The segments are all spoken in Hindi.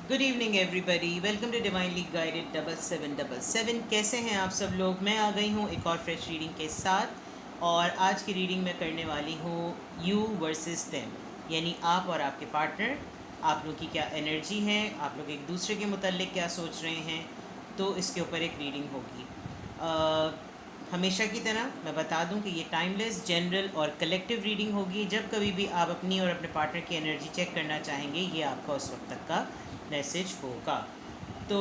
Good evening everybody, welcome to divinely guided 7777। कैसे हैं आप सब लोग? मैं आ गई हूँ एक और फ्रेश रीडिंग के साथ। और आज की रीडिंग मैं करने वाली हूँ यू वर्सेस देम, यानी आप और आपके पार्टनर, आप लोग की क्या एनर्जी है, आप लोग एक दूसरे के मुताल्लिक क्या सोच रहे हैं। तो इसके ऊपर एक रीडिंग होगी। हमेशा की तरह मैं बता दूं कि ये टाइमलेस, जनरल और कलेक्टिव रीडिंग होगी। जब कभी भी आप अपनी और अपने पार्टनर की एनर्जी चेक करना चाहेंगे, ये आपका उस वक्त तक का मैसेज होगा। तो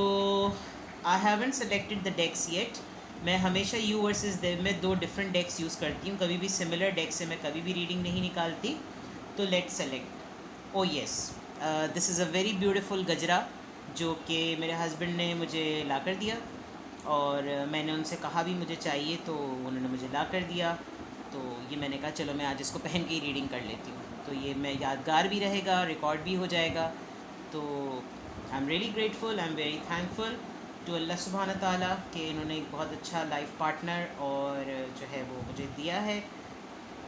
I haven't selected the decks yet. मैं हमेशा यू वर्सेस देम में दो डिफरेंट डेक्स यूज़ करती हूँ, कभी भी सिमिलर डेक से मैं कभी भी रीडिंग नहीं निकालती। तो let select. Oh yes, this is a very beautiful gajra जो कि मेरे हस्बैंड ने मुझे ला कर दिया, और मैंने उनसे कहा भी मुझे चाहिए, तो उन्होंने मुझे ला कर दिया। तो ये मैंने कहा चलो मैं आज इसको पहन के ही रीडिंग कर लेती हूँ, तो ये मैं यादगार भी रहेगा, रिकॉर्ड भी हो जाएगा। तो I am really grateful, I am very thankful to Allah सुब्हान ताला कि इन्होंने एक बहुत अच्छा लाइफ पार्टनर और जो है वो मुझे दिया है।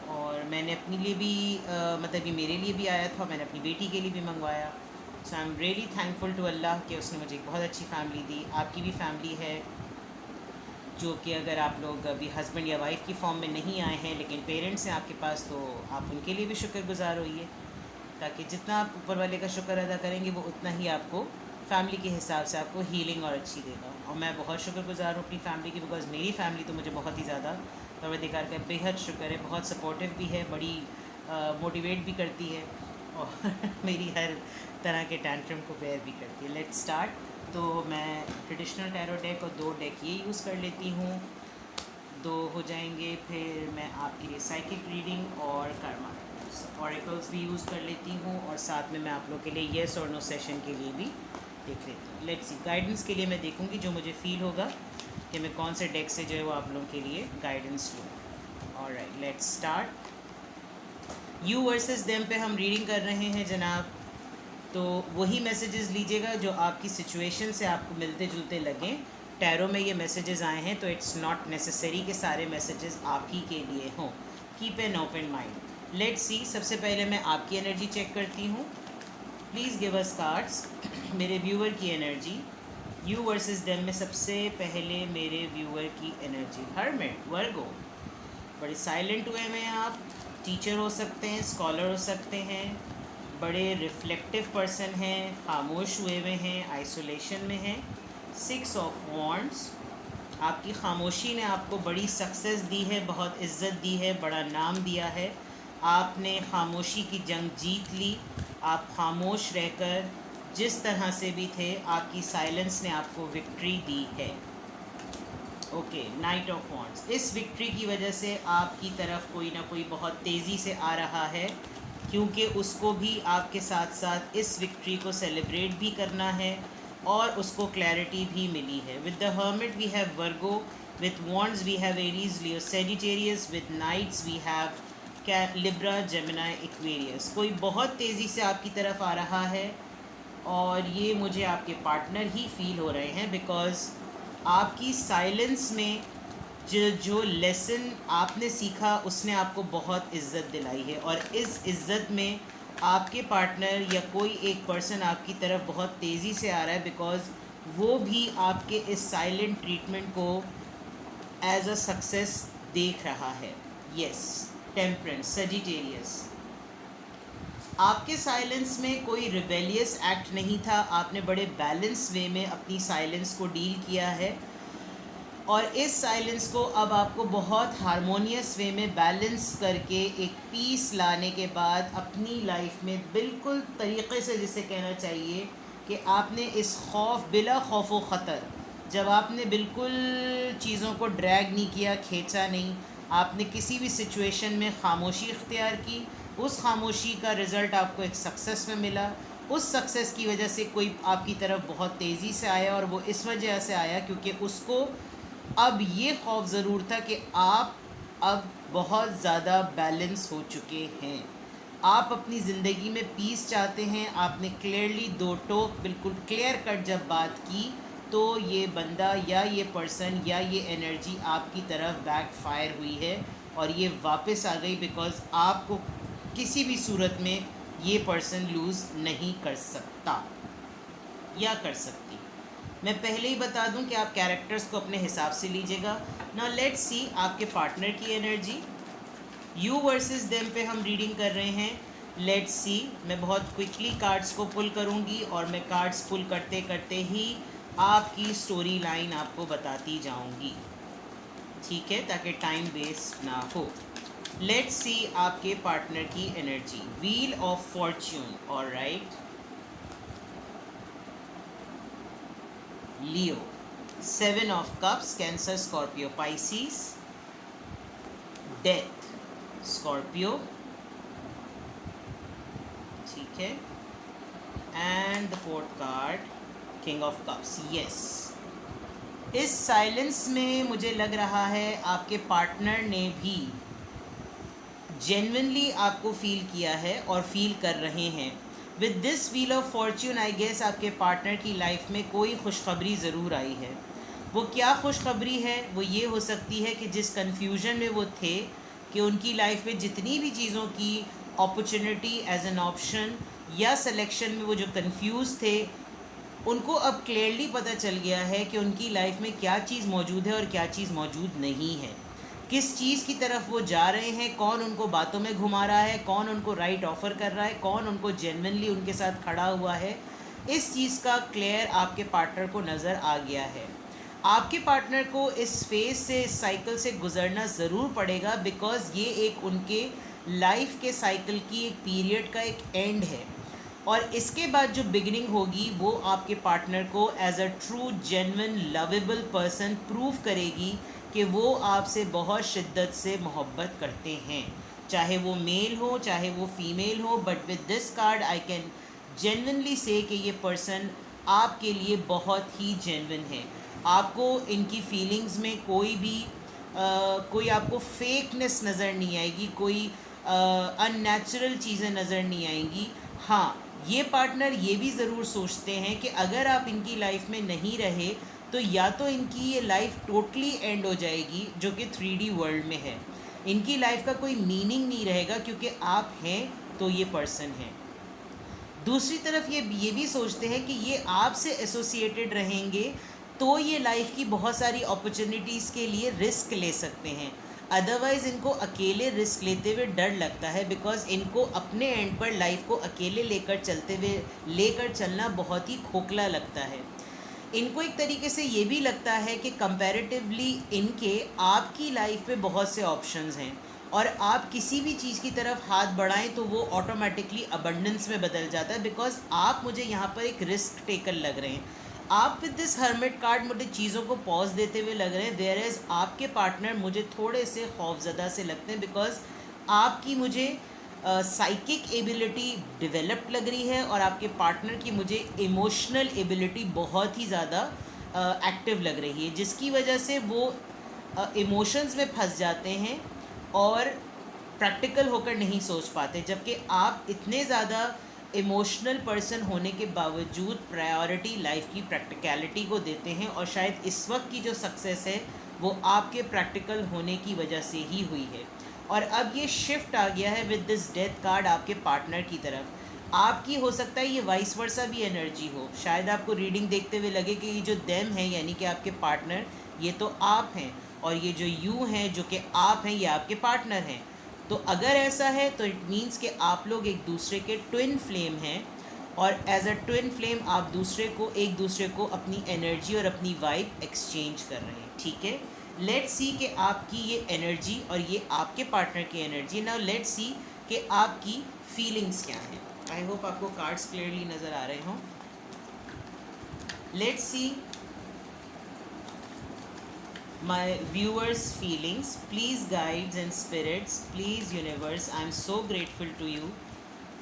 और मैंने अपने लिए भी मतलब ये मेरे लिए भी आया था, मैंने अपनी बेटी के लिए भी मंगवाया। So I am really thankful to Allah कि उसने मुझे एक बहुत अच्छी फैमिली दी। आपकी भी फैमिली है, जो कि अगर आप लोग अभी हस्बैंड या वाइफ की फॉर्म में नहीं आए हैं लेकिन पेरेंट्स हैं आपके पास, तो आप उनके लिए भी शुक्रगुजार होइए, ताकि जितना आप ऊपर वाले का शुक्र अदा करेंगे वो उतना ही आपको फैमिली के हिसाब से आपको हीलिंग और अच्छी देगा। और मैं बहुत शुक्रगुजार हूँ अपनी फैमिली की, बिकॉज़ मेरी फैमिली तो मुझे बहुत ही ज़्यादा परवरदिगार का बेहद शुक्र है, बहुत सपोर्टिव भी है, बड़ी मोटिवेट भी करती है, और मेरी हर तरह के टैंट्रम को बेयर भी करती है। Let's start. तो मैं ट्रेडिशनल टैरो डेक और दो डेक ये यूज़ कर लेती हूँ, दो हो जाएंगे। फिर मैं आपके लिए साइकिक रीडिंग और कर्मा ऑरिकल्स भी यूज़ कर लेती हूँ, और साथ में मैं आप लोग के लिए येस और नो सेशन के लिए भी देख लेती हूँ। लेट्स सी, गाइडेंस के लिए मैं देखूँगी जो मुझे फील होगा कि मैं कौन से डेक से जो है वो आप लोगों के लिए गाइडेंस लूँ। Alright, let's start. You versus them पे हम रीडिंग कर रहे हैं जनाब। तो वही मैसेजेस लीजिएगा जो आपकी सिचुएशन से आपको मिलते जुलते लगें। टैरो में ये मैसेजेस आए हैं, तो इट्स नॉट नेसेसरी कि सारे मैसेजेस आप ही के लिए हों। Keep an open mind. Let's see, सबसे पहले मैं आपकी एनर्जी चेक करती हूँ। Please give us cards. मेरे व्यूअर की एनर्जी यू वर्सेस देम में सबसे पहले मेरे व्यूअर की एनर्जी। हर्मिट, वर्गो, बड़े साइलेंट हुए में आप। टीचर हो सकते हैं, स्कॉलर हो सकते हैं, बड़े रिफ्लेक्टिव पर्सन हैं, खामोश हुए हुए हैं, आइसोलेशन में हैं। 6 ऑफ वॉन्ड्स, आपकी खामोशी ने आपको बड़ी सक्सेस दी है, बहुत इज़्ज़त दी है, बड़ा नाम दिया है। आपने खामोशी की जंग जीत ली। आप खामोश रहकर जिस तरह से भी थे, आपकी साइलेंस ने आपको विक्ट्री दी है। ओके, नाइट ऑफ वॉन्ड्स, इस विक्ट्री की वजह से आपकी तरफ कोई ना कोई बहुत तेज़ी से आ रहा है, क्योंकि उसको भी आपके साथ साथ इस विक्ट्री को सेलिब्रेट भी करना है, और उसको क्लैरिटी भी मिली है। With the hermit we have Virgo, with wands we have Aries Leo Sagittarius, with knights we have Libra Gemini Aquarius. कोई बहुत तेज़ी से आपकी तरफ आ रहा है, और ये मुझे आपके पार्टनर ही फील हो रहे हैं, बिकॉज़ आपकी साइलेंस में जो जो लेसन आपने सीखा उसने आपको बहुत इज़्ज़त दिलाई है, और इस इज़्ज़त में आपके पार्टनर या कोई एक पर्सन आपकी तरफ बहुत तेज़ी से आ रहा है, बिकॉज़ वो भी आपके इस साइलेंट ट्रीटमेंट को एज अ सक्सेस देख रहा है। यस, टेम्परेंस, सजिटेरियस, आपके साइलेंस में कोई रिबेलियस एक्ट नहीं था। आपने बड़े बैलेंस वे में अपनी साइलेंस को डील किया है, और इस साइलेंस को अब आपको बहुत हारमोनियस वे में बैलेंस करके एक पीस लाने के बाद अपनी लाइफ में बिल्कुल तरीक़े से, जिसे कहना चाहिए कि आपने इस खौफ, बिला खौफ व ख़तर, जब आपने बिल्कुल चीज़ों को ड्रैग नहीं किया, खींचा नहीं, आपने किसी भी सिचुएशन में खामोशी इख्तियार की, उस खामोशी का रिज़ल्ट आपको एक सक्सेस में मिला। उस सक्सेस की वजह से कोई आपकी तरफ बहुत तेज़ी से आया, और वो इस वजह से आया क्योंकि उसको अब ये खौफ ज़रूर था कि आप अब बहुत ज़्यादा बैलेंस हो चुके हैं, आप अपनी ज़िंदगी में पीस चाहते हैं। आपने क्लियरली दो टोक बिल्कुल क्लियर कट जब बात की, तो ये बंदा या ये पर्सन या ये एनर्जी आपकी तरफ बैक फायर हुई है, और ये वापस आ गई, बिकॉज़ आपको किसी भी सूरत में ये पर्सन लूज़ नहीं कर सकता। या कर सकती। मैं पहले ही बता दूं कि आप कैरेक्टर्स को अपने हिसाब से लीजिएगा। नाउ लेट्स सी आपके पार्टनर की एनर्जी। यू वर्सेस देम पे हम रीडिंग कर रहे हैं। लेट्स सी, मैं बहुत क्विकली कार्ड्स को पुल करूंगी और मैं कार्ड्स पुल करते करते ही आपकी स्टोरी लाइन आपको बताती जाऊंगी, ठीक है, ताकि टाइम वेस्ट ना हो। लेट्स सी आपके पार्टनर की energy. Wheel of Fortune, alright. Leo, 7 of cups, cancer, Scorpio, Pisces. Death, Scorpio, ठीक है। And the fourth card, king of cups. Yes, इस साइलेंस में मुझे लग रहा है आपके पार्टनर ने भी जेन्युइनली आपको फील किया है और फील कर रहे हैं। With this wheel of fortune I guess आपके पार्टनर की लाइफ में कोई खुशखबरी ज़रूर आई है। वो क्या खुशखबरी है? वो ये हो सकती है कि जिस कन्फ्यूजन में वो थे कि उनकी लाइफ में जितनी भी चीज़ों की अपॉर्चुनिटी एज एन ऑप्शन या सिलेक्शन में वो जो कंफ्यूज थे, उनको अब क्लियरली पता चल गया है कि उनकी लाइफ में क्या चीज़ मौजूद है और क्या चीज़ मौजूद नहीं है। किस चीज़ की तरफ वो जा रहे हैं, कौन उनको बातों में घुमा रहा है, कौन उनको राइट ऑफ़र कर रहा है, कौन उनको जेन्युइनली उनके साथ खड़ा हुआ है। इस चीज़ का क्लियर आपके पार्टनर को नज़र आ गया है। आपके पार्टनर को इस फेज़ से, इस साइकिल से गुजरना ज़रूर पड़ेगा, बिकॉज़ ये एक उनके लाइफ के साइकिल की एक पीरियड का एक एंड है। और इसके बाद जो बिगिनिंग होगी वो आपके पार्टनर को as a true genuine lovable person prove करेगी कि वो आपसे बहुत शिद्दत से मोहब्बत करते हैं, चाहे वो मेल हो चाहे वो फीमेल हो। But with this card I can genuinely से कि ये पर्सन आपके लिए बहुत ही जेन्युइन है। आपको इनकी फीलिंग्स में कोई आपको फेकनेस नज़र नहीं आएगी, कोई अननेचुरल चीज़ें नज़र नहीं आएंगी। हाँ, ये पार्टनर ये भी ज़रूर सोचते हैं कि अगर आप इनकी लाइफ में नहीं रहे तो या तो इनकी ये लाइफ टोटली एंड हो जाएगी, जो कि 3D वर्ल्ड में है। इनकी लाइफ का कोई मीनिंग नहीं रहेगा क्योंकि आप हैं तो ये पर्सन है। दूसरी तरफ ये भी सोचते हैं कि ये आपसे एसोसिएटेड रहेंगे तो ये लाइफ की बहुत सारी अपॉर्चुनिटीज़ के लिए रिस्क ले सकते हैं। अदरवाइज़ इनको अकेले रिस्क लेते हुए डर लगता है, बिकॉज़ इनको अपने एंड पर लाइफ को अकेले लेकर चलना बहुत ही खोखला लगता है। इनको एक तरीके से ये भी लगता है कि कंपैरेटिवली इनके आपकी लाइफ में बहुत से ऑप्शंस हैं और आप किसी भी चीज़ की तरफ हाथ बढ़ाएं तो वो ऑटोमेटिकली अबंडेंस में बदल जाता है, बिकॉज आप मुझे यहाँ पर एक रिस्क टेकर लग रहे हैं। आप विद दिस हर्मिट कार्ड मुझे चीज़ों को पॉज देते हुए लग रहे हैं, वेयर एज आपके पार्टनर मुझे थोड़े से खौफज़दा से लगते हैं, बिकॉज आपकी मुझे साइकिक एबिलिटी डेवलप्ड लग रही है और आपके पार्टनर की मुझे इमोशनल एबिलिटी बहुत ही ज़्यादा एक्टिव लग रही है, जिसकी वजह से वो इमोशंस में फंस जाते हैं और प्रैक्टिकल होकर नहीं सोच पाते। जबकि आप इतने ज़्यादा इमोशनल पर्सन होने के बावजूद प्रायोरिटी लाइफ की प्रैक्टिकलिटी को देते हैं, और शायद इस वक्त की जो सक्सेस है वो आपके प्रैक्टिकल होने की वजह से ही हुई है। और अब ये शिफ्ट आ गया है विद दिस डेथ कार्ड आपके पार्टनर की तरफ। आपकी हो सकता है ये वाइस वर्सा भी एनर्जी हो। शायद आपको रीडिंग देखते हुए लगे कि ये जो देम है यानी कि आपके पार्टनर, ये तो आप हैं, और ये जो यू हैं जो कि आप हैं, ये आपके पार्टनर हैं। तो अगर ऐसा है तो इट मीन्स कि आप लोग एक दूसरे के ट्विन फ्लेम हैं, और एज अ ट्विन फ्लेम आप एक दूसरे को अपनी एनर्जी और अपनी वाइब एक्सचेंज कर रहे हैं। ठीक है, लेट्स सी कि आपकी ये एनर्जी और ये आपके पार्टनर की एनर्जी। नाउ लेट्स सी कि आपकी फीलिंग्स क्या हैं। आई होप आपको कार्ड्स क्लियरली नज़र आ रहे हों। Let's see my viewers feelings. Please guides and spirits, please universe, I am so grateful to you.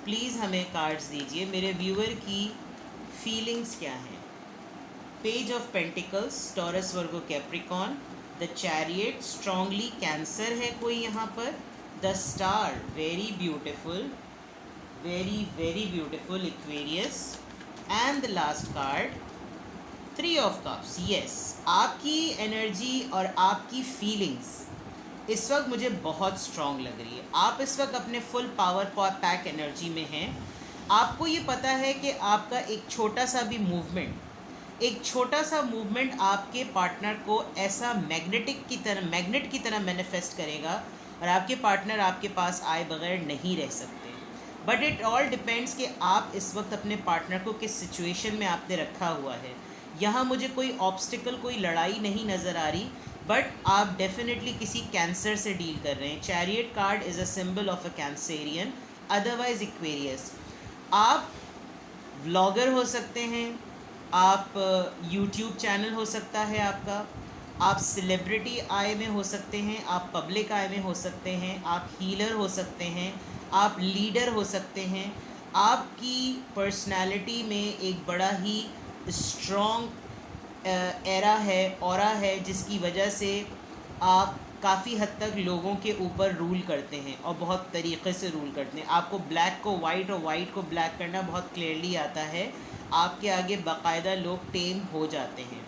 Please हमें कार्ड्स दीजिए, मेरे व्यूअर की फीलिंग्स क्या हैं। Page of pentacles, taurus, Virgo, Capricorn. The chariot, strongly cancer है कोई यहाँ पर। The star, very beautiful, very very beautiful, Aquarius. And the last card, 3 of cups. Yes, आपकी एनर्जी और आपकी फीलिंग्स इस वक्त मुझे बहुत स्ट्रॉन्ग लग रही है। आप इस वक्त अपने फुल पावर पैक एनर्जी में हैं। आपको ये पता है कि आपका एक छोटा सा भी मूवमेंट, एक छोटा सा मूवमेंट आपके पार्टनर को ऐसा मैग्नेट की तरह मैनिफेस्ट करेगा और आपके पार्टनर आपके पास आए बगैर नहीं रह सकते। बट इट ऑल डिपेंड्स कि आप इस वक्त अपने पार्टनर को किस सिचुएशन में आपने रखा हुआ है। यहाँ मुझे कोई ऑब्स्टिकल, कोई लड़ाई नहीं नज़र आ रही, बट आप डेफिनेटली किसी कैंसर से डील कर रहे हैं। Chariot card is a symbol of a Cancerian, otherwise Aquarius. आप व्लॉगर हो सकते हैं, आप यूट्यूब चैनल हो सकता है आपका, आप सेलिब्रिटी आय में हो सकते हैं, आप पब्लिक आय में हो सकते हैं, आप हीलर हो सकते हैं, आप लीडर हो सकते हैं। आपकी पर्सनालिटी में एक बड़ा ही स्ट्रॉन्ग एरा है, ऑरा है, जिसकी वजह से आप काफ़ी हद तक लोगों के ऊपर रूल करते हैं और बहुत तरीक़े से रूल करते हैं। आपको ब्लैक को वाइट और वाइट को ब्लैक करना बहुत क्लियरली आता है। आपके आगे बाकायदा लोग टेम हो जाते हैं।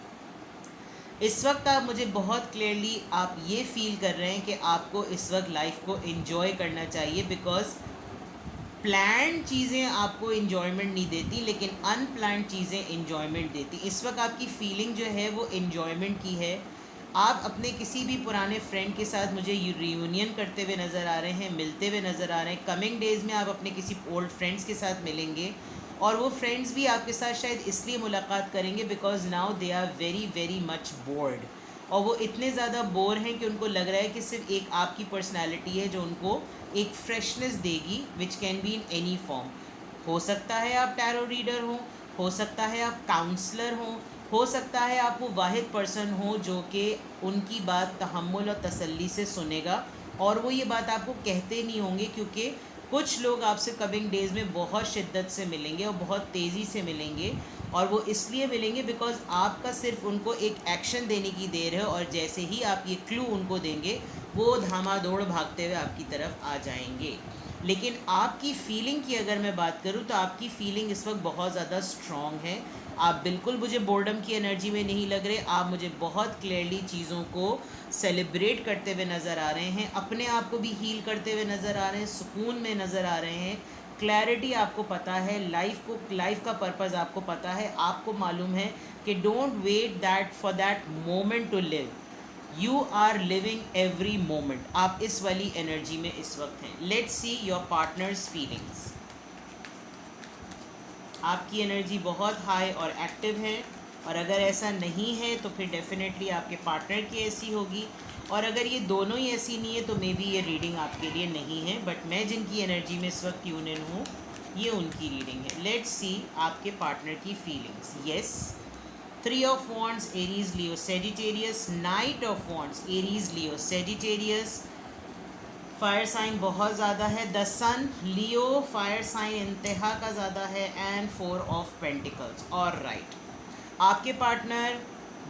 इस वक्त आप मुझे बहुत क्लियरली आप ये फील कर रहे हैं कि आपको इस वक्त लाइफ को एंजॉय करना चाहिए, बिकॉज़ प्लान्ड चीज़ें आपको इन्जॉयमेंट नहीं देती, लेकिन अनप्लान्ड चीज़ें इन्जॉयमेंट देती। इस वक्त आपकी फीलिंग जो है वो इन्जॉयमेंट की है। आप अपने किसी भी पुराने फ्रेंड के साथ मुझे रियूनियन करते हुए नज़र आ रहे हैं, मिलते हुए नज़र आ रहे हैं। कमिंग डेज़ में आप अपने किसी ओल्ड फ्रेंड्स के साथ मिलेंगे और वो फ्रेंड्स भी आपके साथ शायद इसलिए मुलाकात करेंगे because now they are very very much bored. और वो इतने ज़्यादा बोर हैं कि उनको लग रहा है कि सिर्फ एक आपकी पर्सनैलिटी है जो उनको एक फ्रेशनेस देगी, which can be in any form. हो सकता है आप टैरो रीडर हो सकता है आप काउंसलर हो सकता है आप वो वाहिद पर्सन हो जो कि उनकी बात तहम्मुल और तसल्ली से सुनेगा, और वो ये बात आपको कहते नहीं होंगे, क्योंकि कुछ लोग आपसे कमिंग डेज़ में बहुत शिद्दत से मिलेंगे और बहुत तेज़ी से मिलेंगे, और वो इसलिए मिलेंगे बिकॉज़ आपका सिर्फ उनको एक एक्शन देने की देर है, और जैसे ही आप ये क्लू उनको देंगे वो धामादौड़ भागते हुए आपकी तरफ आ जाएंगे। लेकिन आपकी फ़ीलिंग की अगर मैं बात करूँ तो आपकी फ़ीलिंग इस वक्त बहुत ज़्यादा स्ट्रॉन्ग है। आप बिल्कुल मुझे बोर्डम की एनर्जी में नहीं लग रहे, आप मुझे बहुत क्लियरली चीज़ों को सेलिब्रेट करते हुए नज़र आ रहे हैं, अपने आप को भी हील करते हुए नज़र आ रहे हैं, सुकून में नज़र आ रहे हैं। क्लैरिटी आपको पता है, लाइफ का पर्पज़ आपको पता है, आपको मालूम है कि don't wait that for that moment to live, you are living every moment. आप इस वाली एनर्जी में इस वक्त हैं। Let's see your partner's feelings. आपकी एनर्जी बहुत हाई और एक्टिव है, और अगर ऐसा नहीं है तो फिर डेफिनेटली आपके पार्टनर की ऐसी होगी, और अगर ये दोनों ही ऐसी नहीं है तो मे बी ये रीडिंग आपके लिए नहीं है। बट मैं जिनकी एनर्जी में इस वक्त ट्यून इन हूँ, ये उनकी रीडिंग है। लेट्स सी आपके पार्टनर की feelings. Yes, 3 of wands, Aries Leo Sagittarius. Knight of wands, Aries Leo Sagittarius. Fire sign बहुत ज़्यादा है। The sun, Leo, fire sign इंतहा का ज़्यादा है। And 4 of pentacles. और राइट, आपके पार्टनर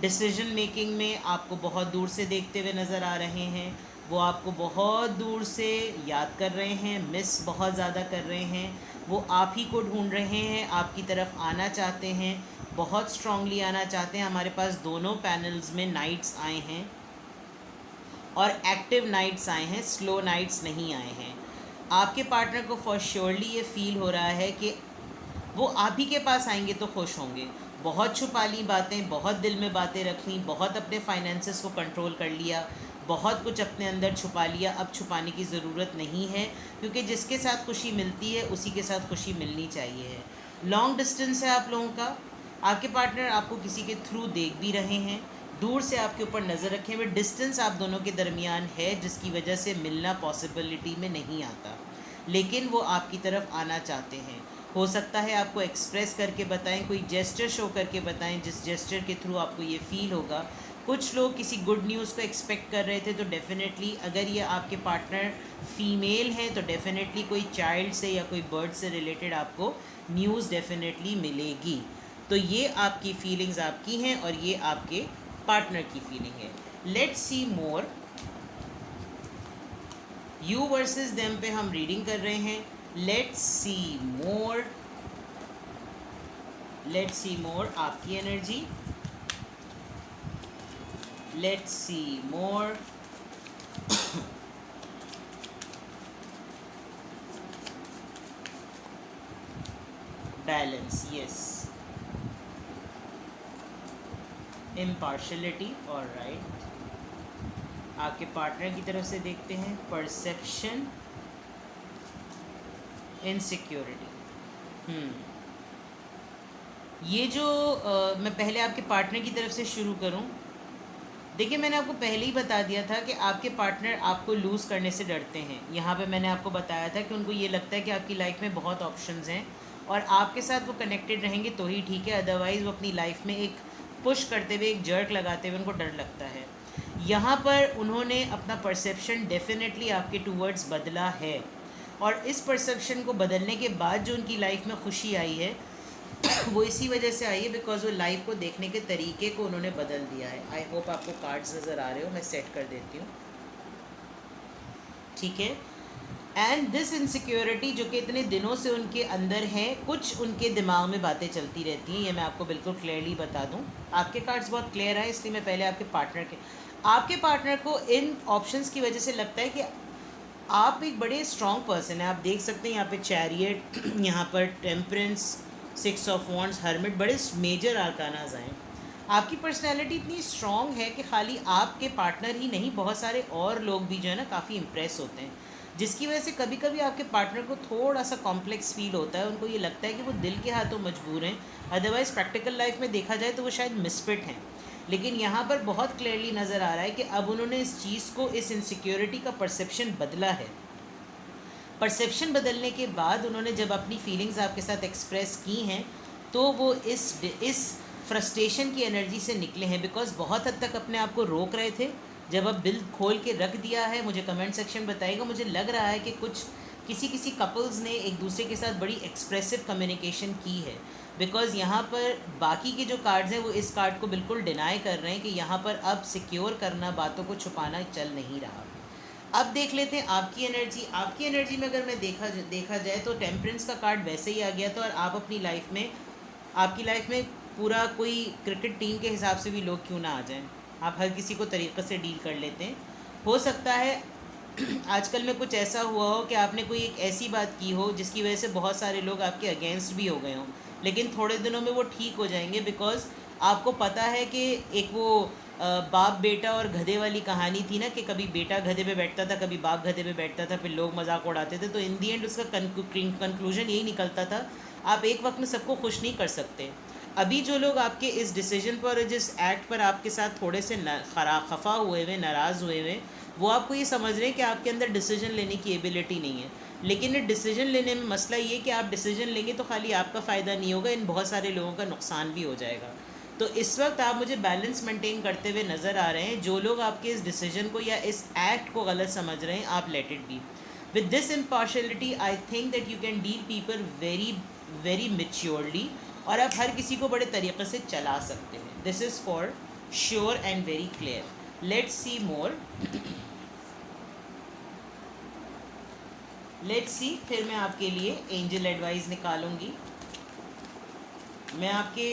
डिसीजन मेकिंग में आपको बहुत दूर से देखते हुए नज़र आ रहे हैं। वो आपको बहुत दूर से याद कर रहे हैं, मिस बहुत ज़्यादा कर रहे हैं। वो आप ही को ढूंढ रहे हैं, आपकी तरफ आना चाहते हैं, बहुत स्ट्रांगली आना चाहते हैं। हमारे पास दोनों पैनल्स में नाइट्स आए हैं और एक्टिव नाइट्स आए हैं, स्लो नाइट्स नहीं आए हैं। आपके पार्टनर को फॉर श्योरली ये फील हो रहा है कि वो आप ही के पास आएंगे तो खुश होंगे। बहुत छुपा ली बातें, बहुत दिल में बातें रख ली, बहुत अपने फाइनेंसेस को कंट्रोल कर लिया, बहुत कुछ अपने अंदर छुपा लिया। अब छुपाने की ज़रूरत नहीं है, क्योंकि जिसके साथ खुशी मिलती है उसी के साथ खुशी मिलनी चाहिए है। लॉन्ग डिस्टेंस है आप लोगों का। आपके पार्टनर आपको किसी के थ्रू देख भी रहे हैं, दूर से आपके ऊपर नज़र रखे हुए। डिस्टेंस आप दोनों के दरमियान है, जिसकी वजह से मिलना पॉसिबिलिटी में नहीं आता, लेकिन वो आपकी तरफ आना चाहते हैं। हो सकता है आपको एक्सप्रेस करके बताएं, कोई जेस्चर शो करके बताएं, जिस जेस्चर के थ्रू आपको ये फील होगा। कुछ लोग किसी गुड न्यूज़ को एक्सपेक्ट कर रहे थे, तो डेफ़िनेटली अगर ये आपके पार्टनर फीमेल हैं तो डेफ़िनेटली कोई चाइल्ड से या कोई बर्ड से रिलेटेड आपको न्यूज़ डेफ़िनेटली मिलेगी। तो ये आपकी फीलिंग्स आपकी हैं और ये आपके पार्टनर की फीलिंग है। Let's see more. You versus them पे हम रीडिंग कर रहे हैं। Let's C more, let's see मोर आपकी energy. Let's see more balance, yes, impartiality, और राइट। आपके पार्टनर की तरफ से देखते हैं परसेप्शन, इनसिक्योरिटी। ये जो मैं पहले आपके पार्टनर की तरफ से शुरू करूं। देखिए, मैंने आपको पहले ही बता दिया था कि आपके पार्टनर आपको लूज़ करने से डरते हैं। यहाँ पे मैंने आपको बताया था कि उनको ये लगता है कि आपकी लाइफ में बहुत ऑप्शंस हैं और आपके साथ वो कनेक्टेड रहेंगे तो ही ठीक है, अदरवाइज़ वो अपनी लाइफ में एक पुश करते हुए, एक जर्क लगाते हुए उनको डर लगता है। यहाँ पर उन्होंने अपना परसेप्शन डेफिनेटली आपके टूवर्ड्स बदला है, और इस परसेप्शन को बदलने के बाद जो उनकी लाइफ में खुशी आई है वो इसी वजह से आई है बिकॉज वो लाइफ को देखने के तरीके को उन्होंने बदल दिया है। आई होप आपको कार्ड्स नज़र आ रहे हो, मैं सेट कर देती हूँ, ठीक है। एंड दिस इनसिक्योरिटी जो कि इतने दिनों से उनके अंदर है, कुछ उनके दिमाग में बातें चलती रहती हैं, ये मैं आपको बिल्कुल क्लियरली बता दूं। आपके कार्ड्स बहुत क्लियर है, इसलिए मैं पहले आपके पार्टनर को इन ऑप्शंस की वजह से लगता है कि आप एक बड़े स्ट्रॉन्ग पर्सन हैं। आप देख सकते हैं यहाँ पे चैरियट, यहाँ पर टेम्परेंस, 6 ऑफ वॉन्ड्स, हर्मिट, बड़े मेजर आर्कानाज आए। आपकी पर्सनैलिटी इतनी स्ट्रॉन्ग है कि खाली आपके पार्टनर ही नहीं, बहुत सारे और लोग भी जो है ना काफ़ी इम्प्रेस होते हैं, जिसकी वजह से कभी कभी आपके पार्टनर को थोड़ा सा कॉम्प्लेक्स फील होता है। उनको ये लगता है कि वो दिल के हाथों मजबूर हैं, अदरवाइज़ प्रैक्टिकल लाइफ में देखा जाए तो वो शायद मिसफिट हैं। लेकिन यहाँ पर बहुत क्लियरली नज़र आ रहा है कि अब उन्होंने इस चीज़ को, इस इनसिक्योरिटी का परसेप्शन बदला है। परसेप्शन बदलने के बाद उन्होंने जब अपनी फीलिंग्स आपके साथ एक्सप्रेस की हैं तो वो इस फ्रस्ट्रेशन की एनर्जी से निकले हैं, बिकॉज बहुत हद तक अपने आप को रोक रहे थे। जब अब दिल खोल के रख दिया है, मुझे कमेंट सेक्शन बताइएगा, मुझे लग रहा है कि किसी कपल्स ने एक दूसरे के साथ बड़ी एक्सप्रेसिव कम्युनिकेशन की है, बिकॉज़ यहाँ पर बाकी के जो कार्ड्स हैं वो इस कार्ड को बिल्कुल डिनाई कर रहे हैं कि यहाँ पर अब सिक्योर करना, बातों को छुपाना चल नहीं रहा। अब देख लेते हैं आपकी एनर्जी में अगर मैं देखा जाए तो टेम्परेंस का कार्ड वैसे ही आ गया था, और आप अपनी लाइफ में, आपकी लाइफ में पूरा कोई क्रिकेट टीम के हिसाब से भी लोग क्यों ना आ जाएं, आप हर किसी को तरीक़े से डील कर लेते हैं। हो सकता है आजकल में कुछ ऐसा हुआ हो कि आपने कोई एक ऐसी बात की हो जिसकी वजह से बहुत सारे लोग आपके अगेंस्ट भी हो गए हों, लेकिन थोड़े दिनों में वो ठीक हो जाएंगे, बिकॉज़ आपको पता है कि एक वो बाप बेटा और गधे वाली कहानी थी ना, कि कभी बेटा गधे पे बैठता था, कभी बाप गधे पे बैठता था, फिर लोग मजाक उड़ाते थे, तो इन दी एंड उसका कंक्लूजन यही निकलता था, आप एक वक्त में सबको खुश नहीं कर सकते। अभी जो लोग आपके इस डिसीजन पर, जिस एक्ट पर आपके साथ थोड़े से खफा हुए हुए, नाराज़ हुए हुए, वो आपको ये समझ रहे हैं कि आपके अंदर डिसीजन लेने की एबिलिटी नहीं है। लेकिन ये डिसीजन लेने में मसला ये कि आप डिसीजन लेंगे तो खाली आपका फ़ायदा नहीं होगा, इन बहुत सारे लोगों का नुकसान भी हो जाएगा। तो इस वक्त आप मुझे बैलेंस मेंटेन करते हुए नज़र आ रहे हैं। जो लोग आपके इस डिसीजन को या इस एक्ट को गलत समझ रहे हैं, आप let it be. With this impartiality I think that you can deal people very very maturely, और आप हर किसी को बड़े तरीक़े से चला सकते हैं। This is for sure and very clear. Let's see more, let's see. फिर मैं आपके लिए एंजल एडवाइस निकालूंगी, मैं आपके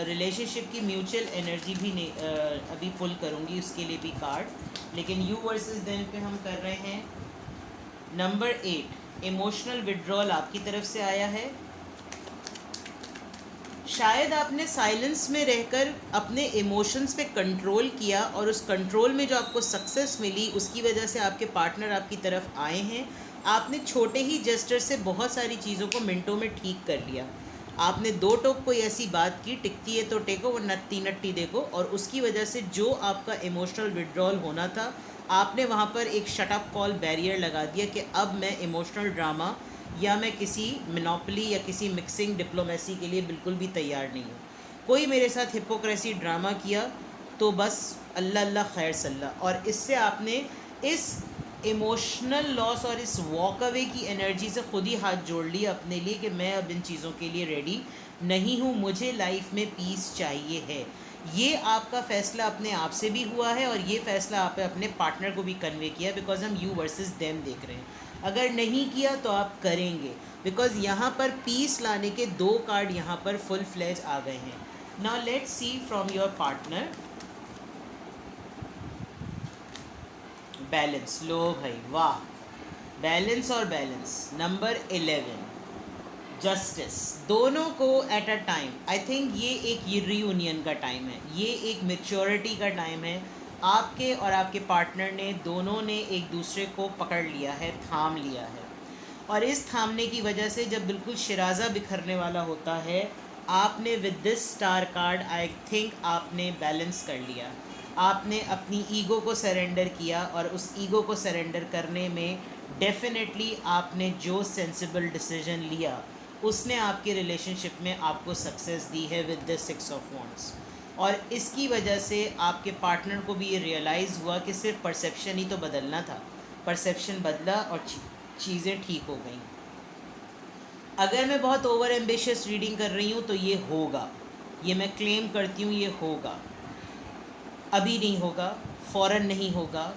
रिलेशनशिप की म्यूचुअल एनर्जी भी अभी पुल करूंगी, उसके लिए भी कार्ड। लेकिन यू वर्सेस देम पे हम कर रहे हैं। नंबर 8, इमोशनल विड्रॉल आपकी तरफ से आया है। शायद आपने साइलेंस में रहकर अपने इमोशंस पे कंट्रोल किया, और उस कंट्रोल में जो आपको सक्सेस मिली उसकी वजह से आपके पार्टनर आपकी तरफ आए हैं। आपने छोटे ही जेस्चर से बहुत सारी चीज़ों को मिनटों में ठीक कर लिया। आपने 2 टोक कोई ऐसी बात की, टिकती है तो टेको वरना नट्टी देखो, और उसकी वजह से जो आपका इमोशनल विड्रॉल होना था, आपने वहाँ पर एक शट अप कॉल बैरियर लगा दिया कि अब मैं इमोशनल ड्रामा या मैं किसी मोनोपोली या किसी मिक्सिंग डिप्लोमेसी के लिए बिल्कुल भी तैयार नहीं हूँ। कोई मेरे साथ हिपोक्रेसी ड्रामा किया तो बस अल्लाह अल्लाह खैर सल्ला। और इससे आपने इस इमोशनल लॉस और इस वॉक अवे की एनर्जी से खुद ही हाथ जोड़ लिया अपने लिए कि मैं अब इन चीज़ों के लिए रेडी नहीं हूँ, मुझे लाइफ में पीस चाहिए है। ये आपका फ़ैसला अपने आप से भी हुआ है, और ये फ़ैसला आपने अपने पार्टनर को भी कन्वे किया, बिकॉज हम यू वर्सेस देम देख रहे हैं। अगर नहीं किया तो आप करेंगे, बिकॉज यहाँ पर पीस लाने के 2 कार्ड यहाँ पर फुल फ्लेज आ गए हैं। Now let's see from your partner. Balance, लो भाई वाह, बैलेंस और बैलेंस। नंबर 11, जस्टिस, दोनों को at a time. I think ये रीयूनियन का टाइम है, ये एक मेच्योरिटी का टाइम है। आपके और आपके पार्टनर ने दोनों ने एक दूसरे को पकड़ लिया है, थाम लिया है। और इस थामने की वजह से जब बिल्कुल शिराज़ा बिखरने वाला होता है, आपने with this star card I think आपने बैलेंस कर लिया। आपने अपनी ईगो को सरेंडर किया, और उस ईगो को सरेंडर करने में डेफिनेटली आपने जो सेंसिबल डिसीजन लिया उसने आपके रिलेशनशिप में आपको सक्सेस दी है विद द 6 ऑफ वॉन्ड्स। और इसकी वजह से आपके पार्टनर को भी ये रियलाइज़ हुआ कि सिर्फ परसेप्शन ही तो बदलना था, परसेप्शन बदला और चीज़ें ठीक हो गई। अगर मैं बहुत ओवर एम्बिशियस रीडिंग कर रही हूँ तो ये होगा, ये मैं क्लेम करती हूँ, ये होगा। अभी नहीं होगा, फ़ौरन नहीं होगा,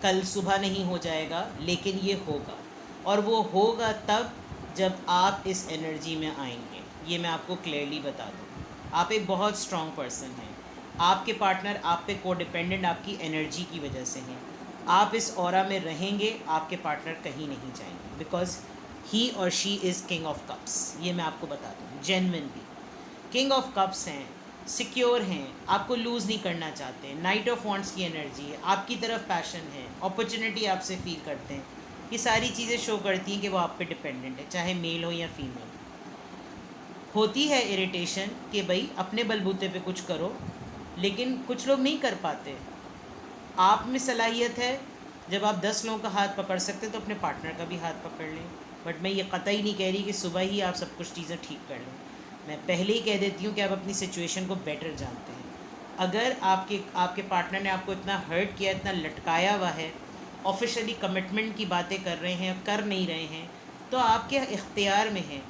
कल सुबह नहीं हो जाएगा, लेकिन ये होगा। और वो होगा तब जब आप इस एनर्जी में आएंगे। ये मैं आपको क्लियरली बता दूँ। आप एक बहुत स्ट्रॉन्ग पर्सन हैं, आपके पार्टनर आप पे को डिपेंडेंट आपकी एनर्जी की वजह से हैं। आप इस ऑरा में रहेंगे, आपके पार्टनर कहीं नहीं जाएंगे, बिकॉज ही और she is king of cups. ये मैं आपको बता दूँ, जेन्युइनली किंग ऑफ कप्स हैं, सिक्योर हैं, आपको लूज़ नहीं करना चाहते। नाइट ऑफ वॉन्ट्स की एनर्जी है, आपकी तरफ पैशन है, अपॉर्चुनिटी आपसे फील करते हैं। ये सारी चीज़ें शो करती हैं कि वो आप पे डिपेंडेंट है, चाहे मेल हो या फीमेल। होती है इरिटेशन कि भाई अपने बलबूते पे कुछ करो, लेकिन कुछ लोग नहीं कर पाते। आप में सलाहियत है, जब आप 10 लोगों का हाथ पकड़ सकते हैं तो अपने पार्टनर का भी हाथ पकड़ लें। बट मैं ये कतई नहीं कह रही कि सुबह ही आप सब कुछ चीज़ें ठीक कर लें। मैं पहले ही कह देती हूँ कि आप अपनी सिचुएशन को बेटर जानते हैं। अगर आपके पार्टनर ने आपको इतना हर्ट किया, इतना लटकाया हुआ है, ऑफिशियली कमिटमेंट की बातें कर रहे हैं, कर नहीं रहे हैं, तो आपके इख्तियार में है।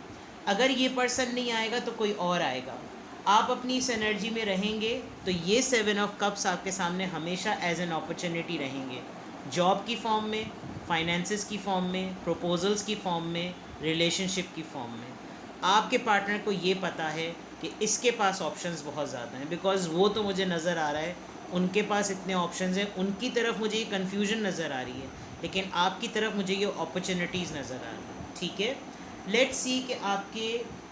अगर ये पर्सन नहीं आएगा तो कोई और आएगा। आप अपनी इस एनर्जी में रहेंगे तो ये 7 ऑफ कप्स आपके सामने हमेशा एज एन अपॉर्चुनिटी रहेंगे, जॉब की फॉर्म में, फाइनेंसेस की फॉर्म में, प्रपोजल्स की फॉर्म में, रिलेशनशिप की फॉर्म में। आपके पार्टनर को ये पता है कि इसके पास ऑप्शंस बहुत ज़्यादा हैं, बिकॉज़ वो तो मुझे नज़र आ रहा है उनके पास इतने ऑप्शंस हैं, उनकी तरफ मुझे ये कन्फ्यूजन नज़र आ रही है, लेकिन आपकी तरफ मुझे ये अपॉर्चुनिटीज़ नज़र आ रही हैं। ठीक है, लेट्स सी कि आपके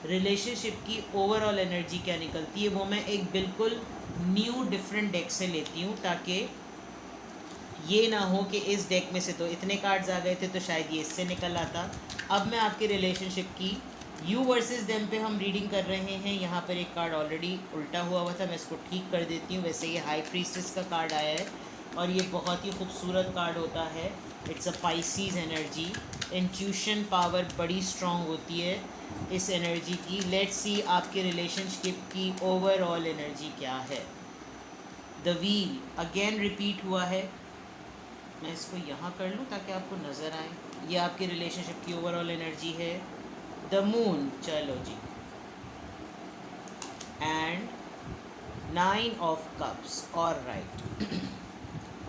रिलेशनशिप की ओवरऑल एनर्जी क्या निकलती है। वो मैं एक बिल्कुल न्यू डिफरेंट डेक से लेती हूँ, ताकि ये ना हो कि इस डेक में से तो इतने कार्ड्स आ गए थे तो शायद ये इससे निकल आता। अब मैं आपके रिलेशनशिप की यू वर्सेस देम पे हम रीडिंग कर रहे हैं। यहाँ पर एक कार्ड ऑलरेडी उल्टा हुआ था, मैं इसको ठीक कर देती हूँ। वैसे ये हाई प्रीस्टेस का कार्ड आया है और ये बहुत ही खूबसूरत कार्ड होता है। It's a Pisces energy. Intuition power बड़ी स्ट्रॉन्ग होती है इस एनर्जी की। लेट्स सी आपके रिलेशनशिप की ओवरऑल एनर्जी क्या है। द व्हील अगेन रिपीट हुआ है, मैं इसको यहाँ कर लूँ ताकि आपको नज़र आए। ये आपके रिलेशनशिप की ओवरऑल एनर्जी है। द मून, चलो जी, एंड 9 ऑफ कप्स। और राइट,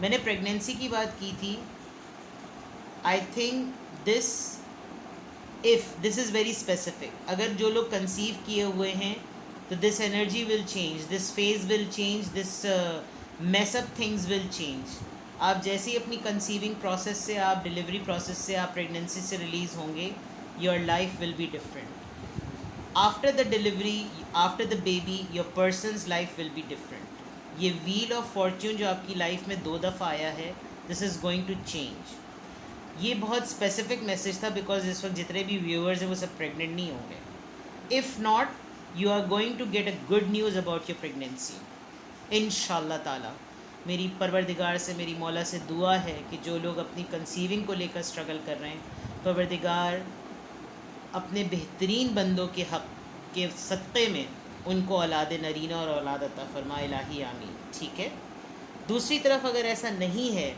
मैंने प्रेगनेंसी की बात की थी। I think this is very specific. अगर जो लोग कंसीव किए हुए हैं तो this energy will change, this phase will change, this mess up things will change. आप जैसे ही अपनी कंसीविंग प्रोसेस से, आप डिलीवरी प्रोसेस से, आप प्रेगनेंसी से रिलीज़ होंगे, your life will be different. After the delivery, after the baby, your person's life will be different. ये व्हील ऑफ फॉर्च्यून जो आपकी लाइफ में 2 दफ़ा आया है, this is going to change. ये बहुत स्पेसिफिक मैसेज था, बिकॉज इस वक्त जितने भी व्यूअर्स हैं वो सब प्रेग्नेंट नहीं होंगे। If not, you are going to get a good news about your pregnancy इंशाल्लाह ताला। मेरी परवरदिगार से, मेरी मौला से दुआ है कि जो लोग अपनी कंसीविंग को लेकर स्ट्रगल कर रहे हैं, परवरदिगार अपने बेहतरीन बंदों के हक़ के सदक़े में उनको औलाद नरीना और औलाद अता फरमा, इलाही आमीन। ठीक है। दूसरी तरफ अगर ऐसा नहीं है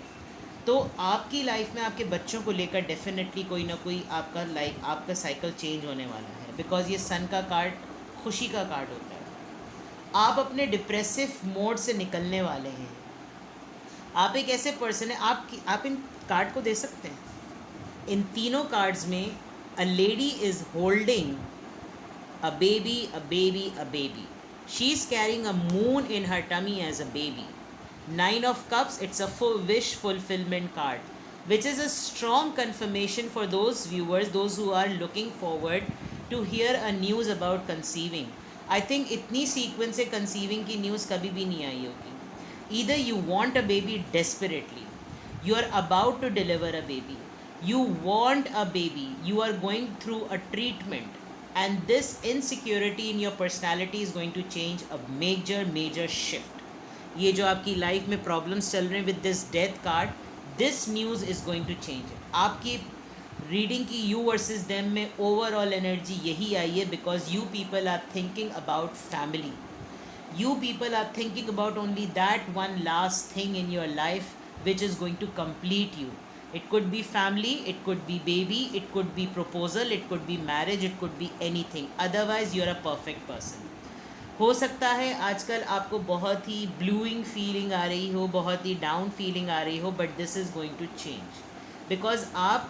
तो आपकी लाइफ में आपके बच्चों को लेकर डेफिनेटली कोई ना कोई आपका साइकिल चेंज होने वाला है, बिकॉज़ ये सन का कार्ड खुशी का कार्ड होता है। आप अपने डिप्रेसिव मोड से निकलने वाले हैं। आप एक ऐसे पर्सन है, आप इन कार्ड को दे सकते हैं। इन तीनों कार्ड्स में a lady is holding a baby, a baby, a baby. She is carrying a moon in her tummy as a baby. 9 of Cups, it's a full wish fulfillment card, which is a strong confirmation for those viewers, those who are looking forward to hear a news about conceiving. I think इतनी सीक्वेंस से कंसीविंग की न्यूज़ कभी भी नहीं आई होगी. Either you want a baby desperately, you are about to deliver a baby, you want a baby, you are going through a treatment, and this insecurity in your personality is going to change a major shift. ये जो आपकी लाइफ में प्रॉब्लम्स चल रहे हैं with this death card, this news is going to change. आपकी रीडिंग की यू वर्सेस देम में ओवरऑल एनर्जी यही आई है because you people are thinking about family. You people are thinking about only that one last thing in your life which is going to complete you. It could be family, it could be baby, it could be proposal, it could be marriage, it could be anything. Otherwise you're a perfect person. हो सकता है आजकल आपको बहुत ही ब्लूइंग फीलिंग आ रही हो, बहुत ही डाउन फीलिंग आ रही हो, but this is going to change because आप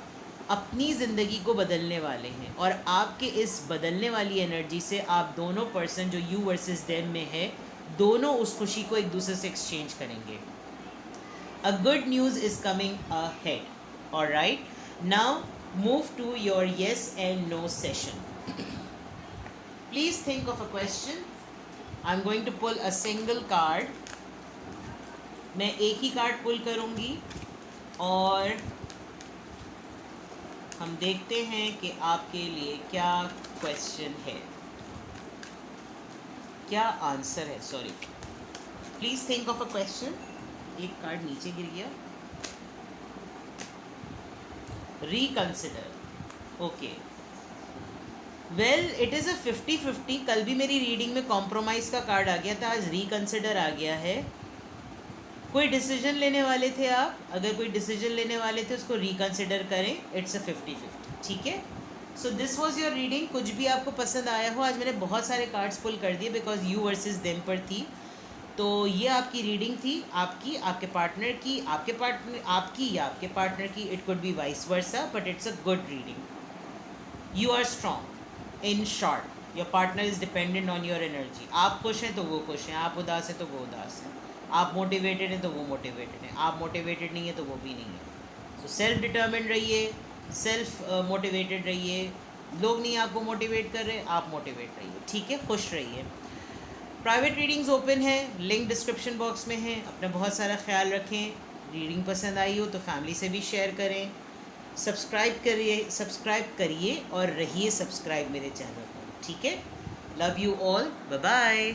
अपनी ज़िंदगी को बदलने वाले हैं और आपके इस बदलने वाली एनर्जी से आप दोनों पर्सन जो यू वर्सेस देम में है, दोनों उस खुशी को एक दूसरे से एक्सचेंज करेंगे. A good news is coming ahead. Alright, now move to your yes and no session. Please think of a question. I am going to pull a single card. मैं एक ही कार्ड पुल करूँगी और हम देखते हैं कि आपके लिए क्या क्वेश्चन है, क्या आंसर है. Sorry, please think of a question. एक कार्ड नीचे गिर गया. Reconsider. Okay, well it is a 50-50. कल भी मेरी रीडिंग में कॉम्प्रोमाइज़ का कार्ड आ गया था, आज रिकंसिडर आ गया है. कोई डिसीजन लेने वाले थे आप, अगर कोई डिसीजन लेने वाले थे उसको रिकंसिडर करें. It's a 50-50. ठीक है. So this was your reading. कुछ भी आपको पसंद आया हो, आज मैंने बहुत सारे कार्ड्स पुल कर दिए बिकॉज यू वर्सेस देम पर थी. तो ये आपकी रीडिंग थी, आपकी, आपके पार्टनर की, आपके पार्टनर, आपकी या आपके पार्टनर की. It could be vice versa, but it's a good reading. You are strong. In short, your partner is dependent on your energy. आप खुश हैं तो वो खुश हैं, आप उदास हैं तो वो उदास हैं, आप मोटिवेटेड हैं तो वो मोटिवेटेड हैं, आप मोटिवेटेड नहीं है तो वो भी नहीं है. सो सेल्फ डिटर्मिन्ड रहिए, सेल्फ मोटिवेटेड रहिए. लोग नहीं आपको मोटिवेट कर रहे, आप मोटिवेट रहिए. ठीक है, खुश रहिए. प्राइवेट रीडिंग्स ओपन है, लिंक डिस्क्रिप्शन बॉक्स में है. अपना बहुत सारा ख्याल रखें. रीडिंग पसंद आई हो तो फैमिली से भी शेयर करें. सब्सक्राइब करिए और रहिए सब्सक्राइब मेरे चैनल पर. ठीक है. Love you all. Bye bye.